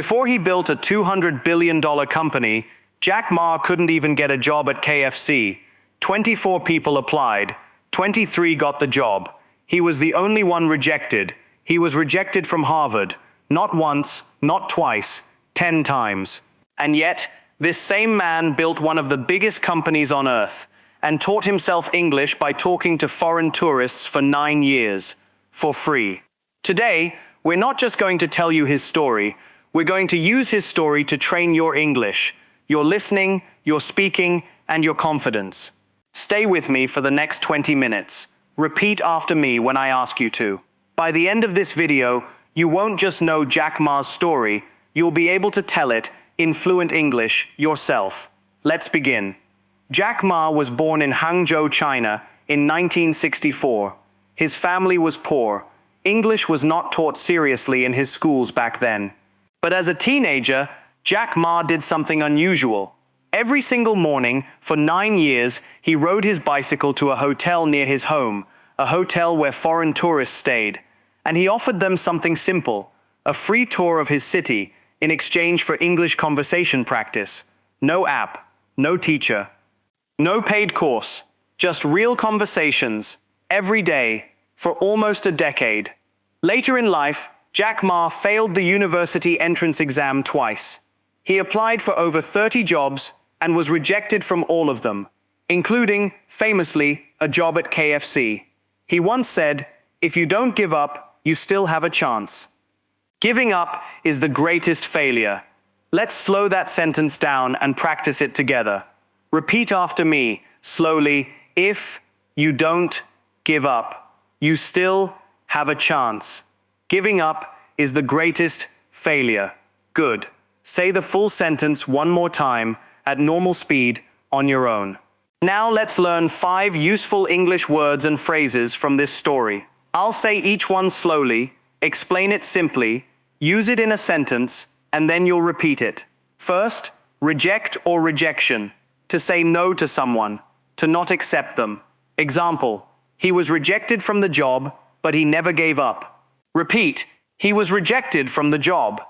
Before he built a $200 billion company, Jack Ma couldn't even get a job at KFC. 24 people applied. 23 got the job. He was the only one rejected. He was rejected from Harvard. Not once, not twice, 10 times. And yet, this same man built one of the biggest companies on earth and taught himself English by talking to foreign tourists for 9 years, for free. Today, we're not just going to tell you his story, we're going to use his story to train your English, your listening, your speaking, and your confidence. Stay with me for the next 20 minutes. Repeat after me when I ask you to. By the end of this video, you won't just know Jack Ma's story, you'll be able to tell it in fluent English yourself. Let's begin. Jack Ma was born in Hangzhou, China, in 1964. His family was poor. English was not taught seriously in his schools back then. But as a teenager, Jack Ma did something unusual. Every single morning, for 9 years, he rode his bicycle to a hotel near his home, a hotel where foreign tourists stayed. And he offered them something simple, a free tour of his city, in exchange for English conversation practice. No app, no teacher, no paid course, just real conversations, every day, for almost a decade. Later in life, Jack Ma failed the university entrance exam twice. He applied for over 30 jobs and was rejected from all of them, including, famously, a job at KFC. He once said, "If you don't give up, you still have a chance." Giving up is the greatest failure. Let's slow that sentence down and practice it together. Repeat after me, slowly. If you don't give up, you still have a chance. Giving up is the greatest failure. Good. Say the full sentence one more time at normal speed on your own. Now let's learn 5 useful English words and phrases from this story. I'll say each one slowly, explain it simply, use it in a sentence, and then you'll repeat it. First, reject or rejection. To say no to someone, to not accept them. Example, he was rejected from the job, but he never gave up. Repeat, he was rejected from the job.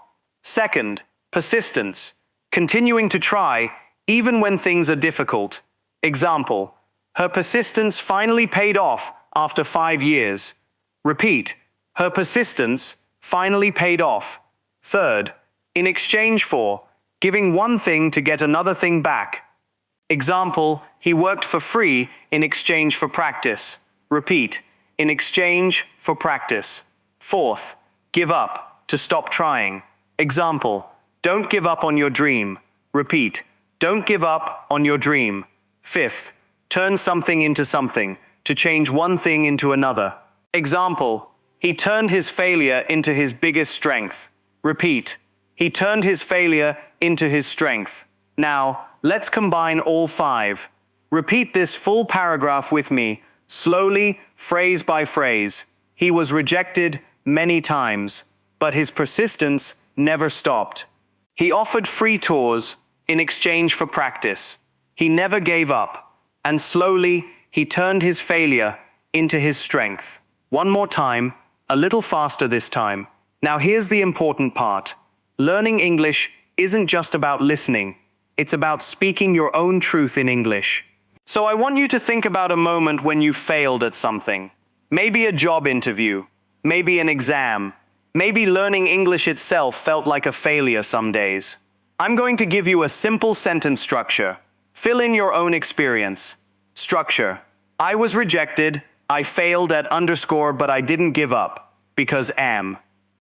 Second, persistence. Continuing to try, even when things are difficult. Example, her persistence finally paid off after 5 years. Repeat, her persistence finally paid off. Third, in exchange for, giving one thing to get another thing back. Example, he worked for free in exchange for practice. Repeat, in exchange for practice. Fourth, give up, to stop trying. Example, don't give up on your dream. Repeat, don't give up on your dream. Fifth, turn something into something, to change one thing into another. Example, he turned his failure into his biggest strength. Repeat, he turned his failure into his strength. Now, let's combine all 5. Repeat this full paragraph with me, slowly, phrase by phrase. He was rejected many times, but his persistence never stopped. He offered free tours in exchange for practice. He never gave up, and slowly he turned his failure into his strength. One more time, a little faster this time. Now here's the important part. Learning English isn't just about listening. It's about speaking your own truth in English. So I want you to think about a moment when you failed at something. Maybe a job interview, maybe an exam, maybe learning English itself felt like a failure some days. I'm going to give you a simple sentence structure. Fill in your own experience. Structure. I was rejected. I failed at underscore, but I didn't give up, because am.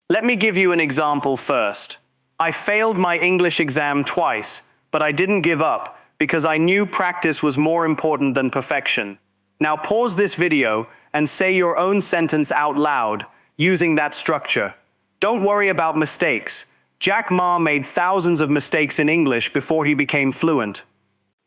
Let me give you an example first. I failed my English exam twice, but I didn't give up, because I knew practice was more important than perfection. Now pause this video and say your own sentence out loud, using that structure. Don't worry about mistakes. Jack Ma made thousands of mistakes in English before he became fluent.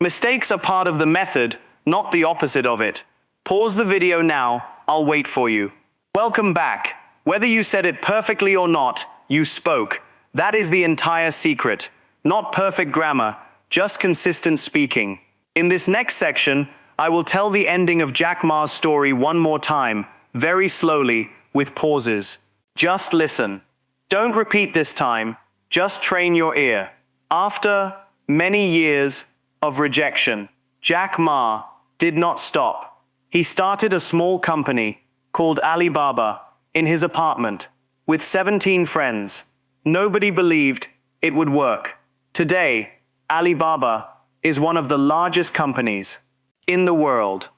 Mistakes are part of the method, not the opposite of it. Pause the video now, I'll wait for you. Welcome back. Whether you said it perfectly or not, you spoke. That is the entire secret. Not perfect grammar, just consistent speaking. In this next section, I will tell the ending of Jack Ma's story one more time, very slowly, with pauses. Just listen. Don't repeat this time, Just train your ear. After many years of rejection, Jack Ma did not stop. He started a small company called Alibaba in his apartment with 17 friends. Nobody believed it would work. Today, Alibaba is one of the largest companies in the world.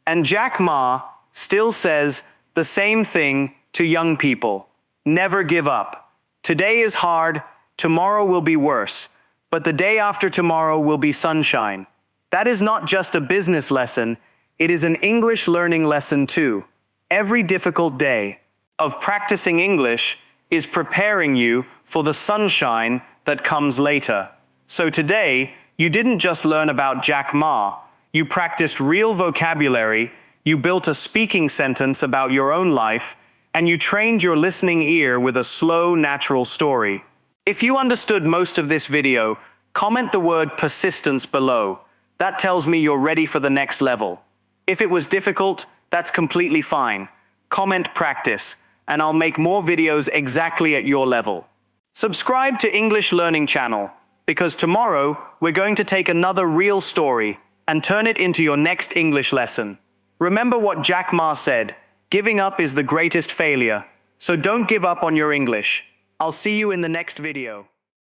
And Jack Ma still says the same thing to young people. Never give up. Today is hard, tomorrow will be worse, but the day after tomorrow will be sunshine. That is not just a business lesson, it is an English learning lesson too. Every difficult day of practicing English is preparing you for the sunshine that comes later. So today, you didn't just learn about Jack Ma, you practiced real vocabulary, you built a speaking sentence about your own life, and you trained your listening ear with a slow, natural story. If you understood most of this video, comment the word persistence below. That tells me you're ready for the next level. If it was difficult, that's completely fine. Comment practice, and I'll make more videos exactly at your level. Subscribe to English Learning Channel, because tomorrow we're going to take another real story and turn it into your next English lesson. Remember what Jack Ma said, giving up is the greatest failure, so don't give up on your English. I'll see you in the next video.